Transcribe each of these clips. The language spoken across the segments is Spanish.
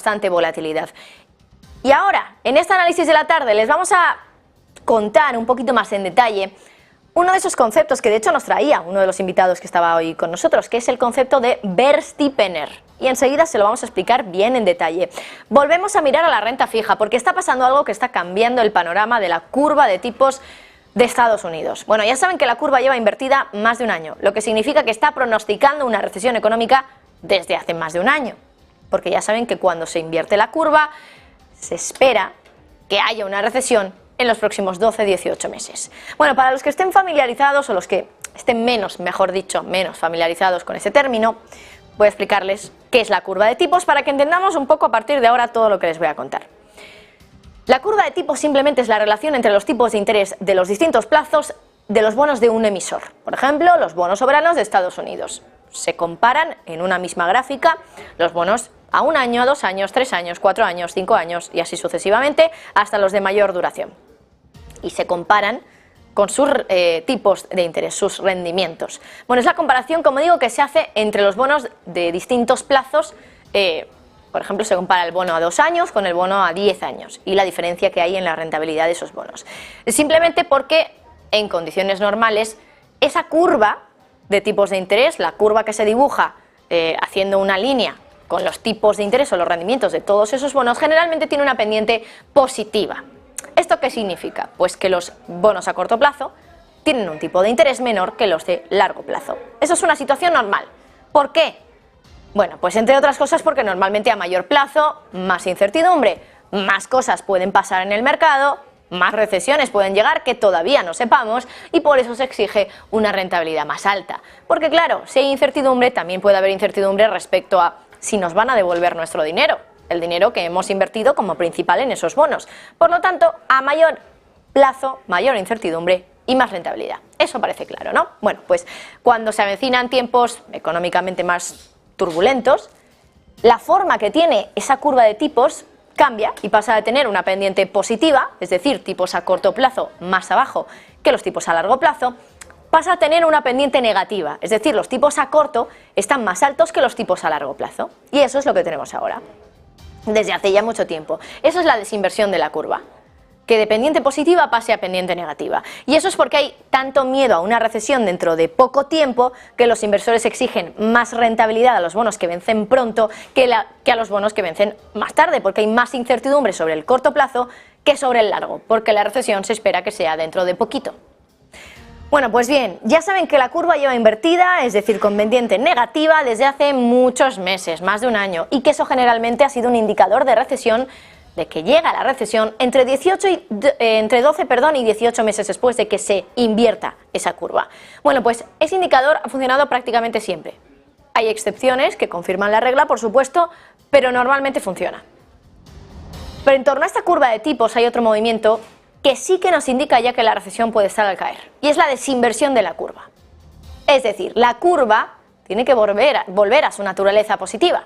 bastante volatilidad. Y ahora, en este análisis de la tarde, les vamos a contar un poquito más en detalle uno de esos conceptos que de hecho nos traía uno de los invitados que estaba hoy con nosotros, que es el concepto de Verstippener. Y enseguida se lo vamos a explicar bien en detalle. Volvemos a mirar a la renta fija, porque está pasando algo que está cambiando el panorama de la curva de tipos de Estados Unidos. Bueno, ya saben que la curva lleva invertida más de un año, lo que significa que está pronosticando una recesión económica desde hace más de un año. Porque ya saben que cuando se invierte la curva, se espera que haya una recesión en los próximos 12-18 meses. Bueno, para los que estén familiarizados o los que estén menos familiarizados con ese término, voy a explicarles qué es la curva de tipos para que entendamos un poco a partir de ahora todo lo que les voy a contar. La curva de tipos simplemente es la relación entre los tipos de interés de los distintos plazos de los bonos de un emisor. Por ejemplo, los bonos soberanos de Estados Unidos. Se comparan en una misma gráfica los bonos a 1 año, a 2 años, 3 años, 4 años, 5 años y así sucesivamente hasta los de mayor duración. Y se comparan con sus tipos de interés, sus rendimientos. Bueno, es la comparación, como digo, que se hace entre los bonos de distintos plazos. Por ejemplo, se compara el bono a 2 años con el bono a 10 años y la diferencia que hay en la rentabilidad de esos bonos. Simplemente porque en condiciones normales esa curva de tipos de interés, la curva que se dibuja haciendo una línea con los tipos de interés o los rendimientos de todos esos bonos, generalmente tiene una pendiente positiva. ¿Esto qué significa? Pues que los bonos a corto plazo tienen un tipo de interés menor que los de largo plazo. Eso es una situación normal. ¿Por qué? Bueno, pues entre otras cosas porque normalmente a mayor plazo, más incertidumbre, más cosas pueden pasar en el mercado, más recesiones pueden llegar que todavía no sepamos y por eso se exige una rentabilidad más alta. Porque claro, si hay incertidumbre, también puede haber incertidumbre respecto a si nos van a devolver nuestro dinero, el dinero que hemos invertido como principal en esos bonos. Por lo tanto, a mayor plazo, mayor incertidumbre y más rentabilidad. Eso parece claro, ¿no? Bueno, pues cuando se avecinan tiempos económicamente más turbulentos, la forma que tiene esa curva de tipos cambia y pasa a tener una pendiente positiva, es decir, tipos a corto plazo más abajo que los tipos a largo plazo, pasa a tener una pendiente negativa, es decir, los tipos a corto están más altos que los tipos a largo plazo. Y eso es lo que tenemos ahora, desde hace ya mucho tiempo. Eso es la desinversión de la curva, que de pendiente positiva pase a pendiente negativa. Y eso es porque hay tanto miedo a una recesión dentro de poco tiempo que los inversores exigen más rentabilidad a los bonos que vencen pronto que a los bonos que vencen más tarde, porque hay más incertidumbre sobre el corto plazo que sobre el largo, porque la recesión se espera que sea dentro de poquito. Bueno, pues bien, ya saben que la curva lleva invertida, es decir, con pendiente negativa desde hace muchos meses, más de un año, y que eso generalmente ha sido un indicador de recesión, de que llega la recesión entre 12 y 18 meses después de que se invierta esa curva. Bueno, pues ese indicador ha funcionado prácticamente siempre. Hay excepciones que confirman la regla, por supuesto, pero normalmente funciona. Pero en torno a esta curva de tipos hay otro movimiento que sí que nos indica ya que la recesión puede estar al caer, y es la desinversión de la curva. Es decir, la curva tiene que volver a su naturaleza positiva.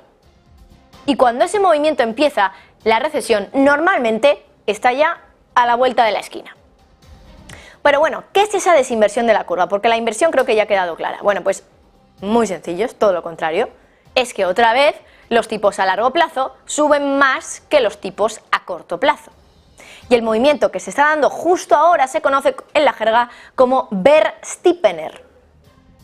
Y cuando ese movimiento empieza, la recesión normalmente está ya a la vuelta de la esquina. Pero bueno, ¿qué es esa desinversión de la curva? Porque la inversión creo que ya ha quedado clara. Bueno, pues muy sencillo, es todo lo contrario. Es que otra vez los tipos a largo plazo suben más que los tipos a corto plazo. Y el movimiento que se está dando justo ahora se conoce en la jerga como Verstippener.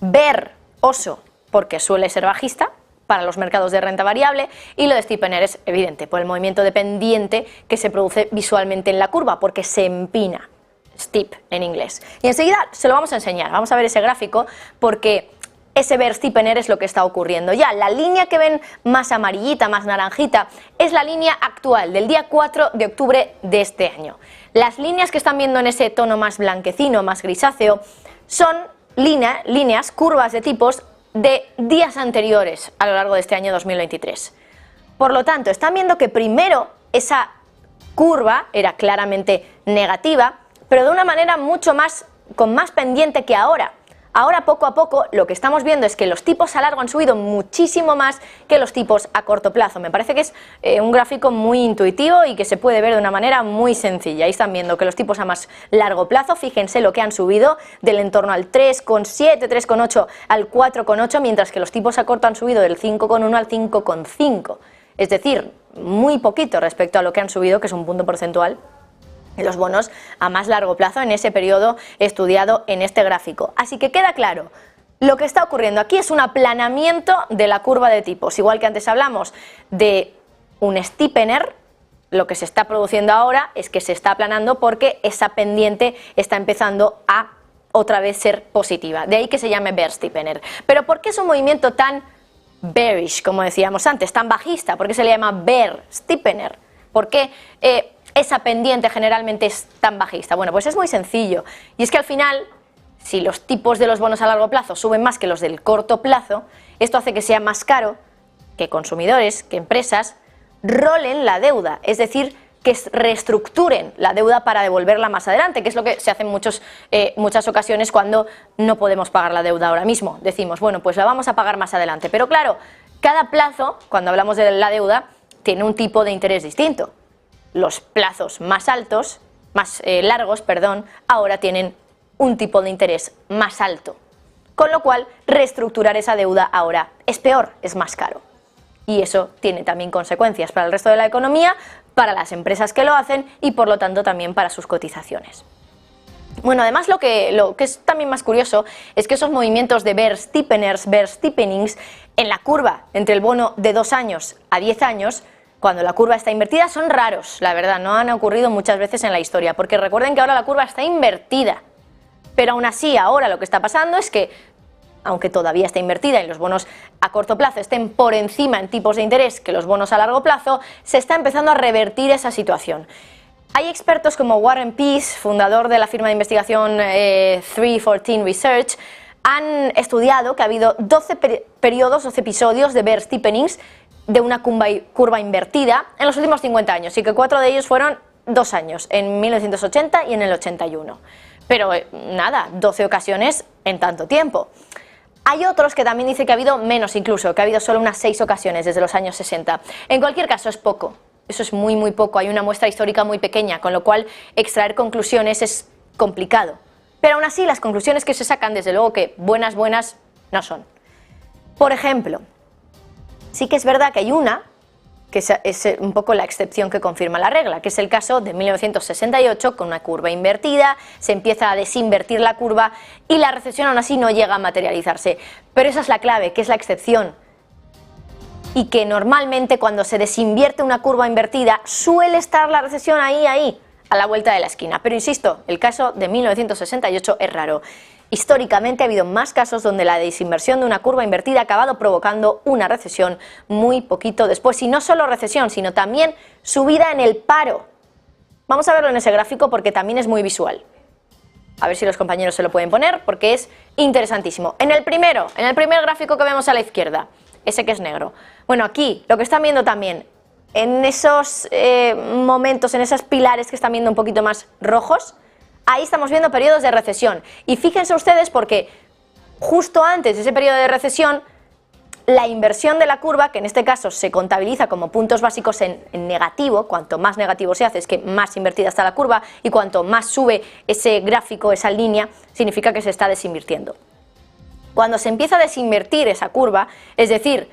Ver, oso, porque suele ser bajista para los mercados de renta variable, y lo de Stippener es evidente por el movimiento de pendiente que se produce visualmente en la curva, porque se empina, steep en inglés. Y enseguida se lo vamos a enseñar, vamos a ver ese gráfico, porque ese Verstippener es lo que está ocurriendo ya. La línea que ven más amarillita, más naranjita, es la línea actual del día 4 de octubre de este año. Las líneas que están viendo en ese tono más blanquecino, más grisáceo, son líneas, curvas de tipos de días anteriores a lo largo de este año 2023. Por lo tanto, están viendo que primero esa curva era claramente negativa, pero de una manera con más pendiente que ahora. Ahora, poco a poco, lo que estamos viendo es que los tipos a largo han subido muchísimo más que los tipos a corto plazo. Me parece que es un gráfico muy intuitivo y que se puede ver de una manera muy sencilla. Ahí están viendo que los tipos a más largo plazo, fíjense lo que han subido del entorno al 3,7, 3,8 al 4,8, mientras que los tipos a corto han subido del 5,1 al 5,5. es decir, muy poquito respecto a lo que han subido, que es un punto porcentual, los bonos a más largo plazo en ese periodo estudiado en este gráfico. Así que queda claro, lo que está ocurriendo aquí es un aplanamiento de la curva de tipos, igual que antes hablamos de un steepener. Lo que se está produciendo ahora es que se está aplanando porque esa pendiente está empezando a otra vez ser positiva, de ahí que se llame bear steepener. Pero ¿por qué es un movimiento tan bearish, como decíamos antes, tan bajista? ¿Por qué se le llama bear steepener? ¿Por qué esa pendiente generalmente es tan bajista? Bueno, pues es muy sencillo, y es que al final, si los tipos de los bonos a largo plazo suben más que los del corto plazo, esto hace que sea más caro que consumidores, que empresas rolen la deuda, es decir, que reestructuren la deuda para devolverla más adelante, que es lo que se hace en muchas ocasiones cuando no podemos pagar la deuda ahora mismo. Decimos, bueno, pues la vamos a pagar más adelante, pero claro, cada plazo, cuando hablamos de la deuda, tiene un tipo de interés distinto. Los plazos más altos, más largos, ahora tienen un tipo de interés más alto, con lo cual reestructurar esa deuda ahora es peor, es más caro. Y eso tiene también consecuencias para el resto de la economía, para las empresas que lo hacen y por lo tanto también para sus cotizaciones. Bueno, además lo que es también más curioso es que esos movimientos de bear steepenings en la curva entre el bono de 2 años a 10 años, cuando la curva está invertida, son raros, la verdad, no han ocurrido muchas veces en la historia, porque recuerden que ahora la curva está invertida, pero aún así ahora lo que está pasando es que, aunque todavía está invertida y los bonos a corto plazo estén por encima en tipos de interés que los bonos a largo plazo, se está empezando a revertir esa situación. Hay expertos como Warren Peace, fundador de la firma de investigación 314 Research, han estudiado que ha habido 12 episodios de bear steepenings de una curva invertida en los últimos 50 años y que 4 de ellos fueron 2 años, en 1980 y en el 81. Pero nada, 12 ocasiones en tanto tiempo. Hay otros que también dicen que ha habido menos incluso, que ha habido solo unas 6 ocasiones desde los años 60. En cualquier caso es poco, eso es muy muy poco, hay una muestra histórica muy pequeña, con lo cual extraer conclusiones es complicado. Pero aún así las conclusiones que se sacan, desde luego que buenas no son. Por ejemplo, sí que es verdad que hay una, que es un poco la excepción que confirma la regla, que es el caso de 1968, con una curva invertida, se empieza a desinvertir la curva y la recesión aún así no llega a materializarse. Pero esa es la clave, que es la excepción. Y que normalmente cuando se desinvierte una curva invertida suele estar la recesión ahí, a la vuelta de la esquina. Pero insisto, el caso de 1968 es raro. Históricamente ha habido más casos donde la desinversión de una curva invertida ha acabado provocando una recesión muy poquito después. Y no solo recesión, sino también subida en el paro. Vamos a verlo en ese gráfico porque también es muy visual. A ver si los compañeros se lo pueden poner porque es interesantísimo. En el primer gráfico que vemos a la izquierda, ese que es negro. Bueno, aquí lo que están viendo también, en esos momentos, en esos pilares que están viendo un poquito más rojos, ahí estamos viendo periodos de recesión. Y fíjense ustedes porque justo antes de ese periodo de recesión, la inversión de la curva, que en este caso se contabiliza como puntos básicos en negativo, cuanto más negativo se hace es que más invertida está la curva y cuanto más sube ese gráfico, esa línea, significa que se está desinvirtiendo. Cuando se empieza a desinvertir esa curva, es decir,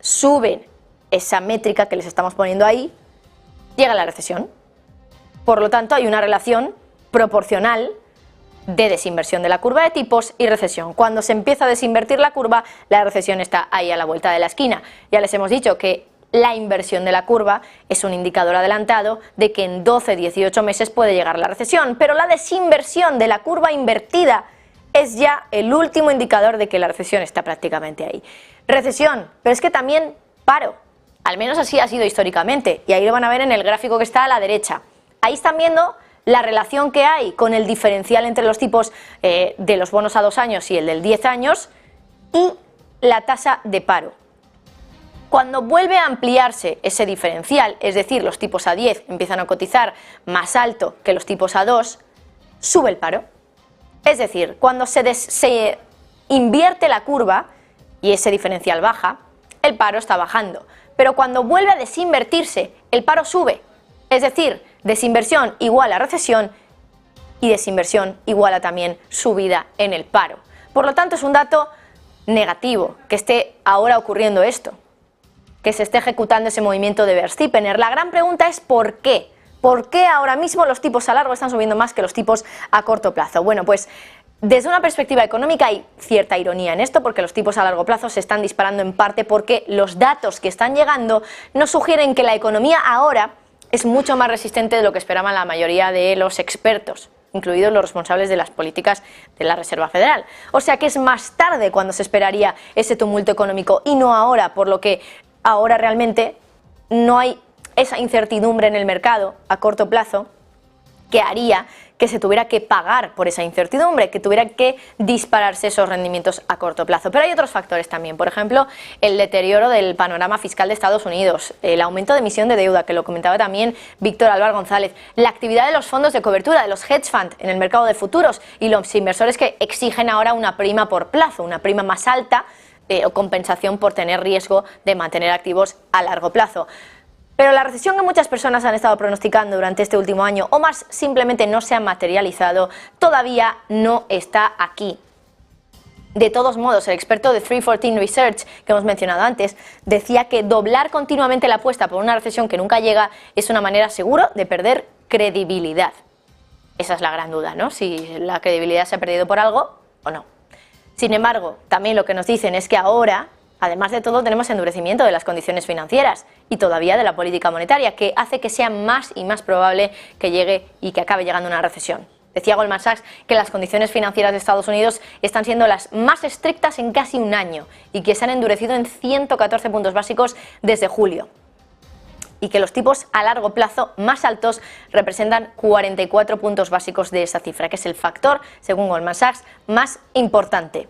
sube esa métrica que les estamos poniendo ahí, llega la recesión. Por lo tanto, hay una relación proporcional de desinversión de la curva de tipos y recesión. Cuando se empieza a desinvertir la curva, la recesión está ahí a la vuelta de la esquina. Ya les hemos dicho que la inversión de la curva es un indicador adelantado de que en 12-18 meses puede llegar la recesión, pero la desinversión de la curva invertida es ya el último indicador de que la recesión está prácticamente ahí. Recesión, pero es que también paro, al menos así ha sido históricamente, y ahí lo van a ver en el gráfico que está a la derecha. Ahí están viendo la relación que hay con el diferencial entre los tipos de los bonos a 2 años y el del 10 años y la tasa de paro. Cuando vuelve a ampliarse ese diferencial, es decir, los tipos a 10 empiezan a cotizar más alto que los tipos a 2, sube el paro. Es decir, cuando se invierte la curva y ese diferencial baja, el paro está bajando. Pero cuando vuelve a desinvertirse, el paro sube. Es decir, desinversión igual a recesión y desinversión igual a también subida en el paro. Por lo tanto, es un dato negativo que esté ahora ocurriendo esto, que se esté ejecutando ese movimiento de Verstappener. La gran pregunta es ¿por qué? ¿Por qué ahora mismo los tipos a largo están subiendo más que los tipos a corto plazo? Bueno, pues desde una perspectiva económica hay cierta ironía en esto, porque los tipos a largo plazo se están disparando en parte porque los datos que están llegando nos sugieren que la economía ahora es mucho más resistente de lo que esperaban la mayoría de los expertos, incluidos los responsables de las políticas de la Reserva Federal. O sea que es más tarde cuando se esperaría ese tumulto económico y no ahora, por lo que ahora realmente no hay esa incertidumbre en el mercado a corto plazo que haría que se tuviera que pagar por esa incertidumbre, que tuvieran que dispararse esos rendimientos a corto plazo. Pero hay otros factores también, por ejemplo, el deterioro del panorama fiscal de Estados Unidos, el aumento de emisión de deuda, que lo comentaba también Víctor Álvaro González, la actividad de los fondos de cobertura, de los hedge funds en el mercado de futuros y los inversores que exigen ahora una prima por plazo, una prima más alta o compensación por tener riesgo de mantener activos a largo plazo. Pero la recesión que muchas personas han estado pronosticando durante este último año, o más simplemente no se ha materializado, todavía no está aquí. De todos modos, el experto de 314 Research, que hemos mencionado antes, decía que doblar continuamente la apuesta por una recesión que nunca llega es una manera segura de perder credibilidad. Esa es la gran duda, ¿no? Si la credibilidad se ha perdido por algo o no. Sin embargo, también lo que nos dicen es que ahora, además de todo, tenemos endurecimiento de las condiciones financieras y todavía de la política monetaria, que hace que sea más y más probable que llegue y que acabe llegando una recesión. Decía Goldman Sachs que las condiciones financieras de Estados Unidos están siendo las más estrictas en casi un año y que se han endurecido en 114 puntos básicos desde julio. Y que los tipos a largo plazo más altos representan 44 puntos básicos de esa cifra, que es el factor, según Goldman Sachs, más importante.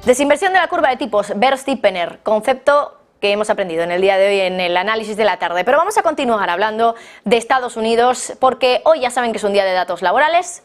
Desinversión de la curva de tipos, Verstappener, concepto que hemos aprendido en el día de hoy en el análisis de la tarde. Pero vamos a continuar hablando de Estados Unidos porque hoy ya saben que es un día de datos laborales,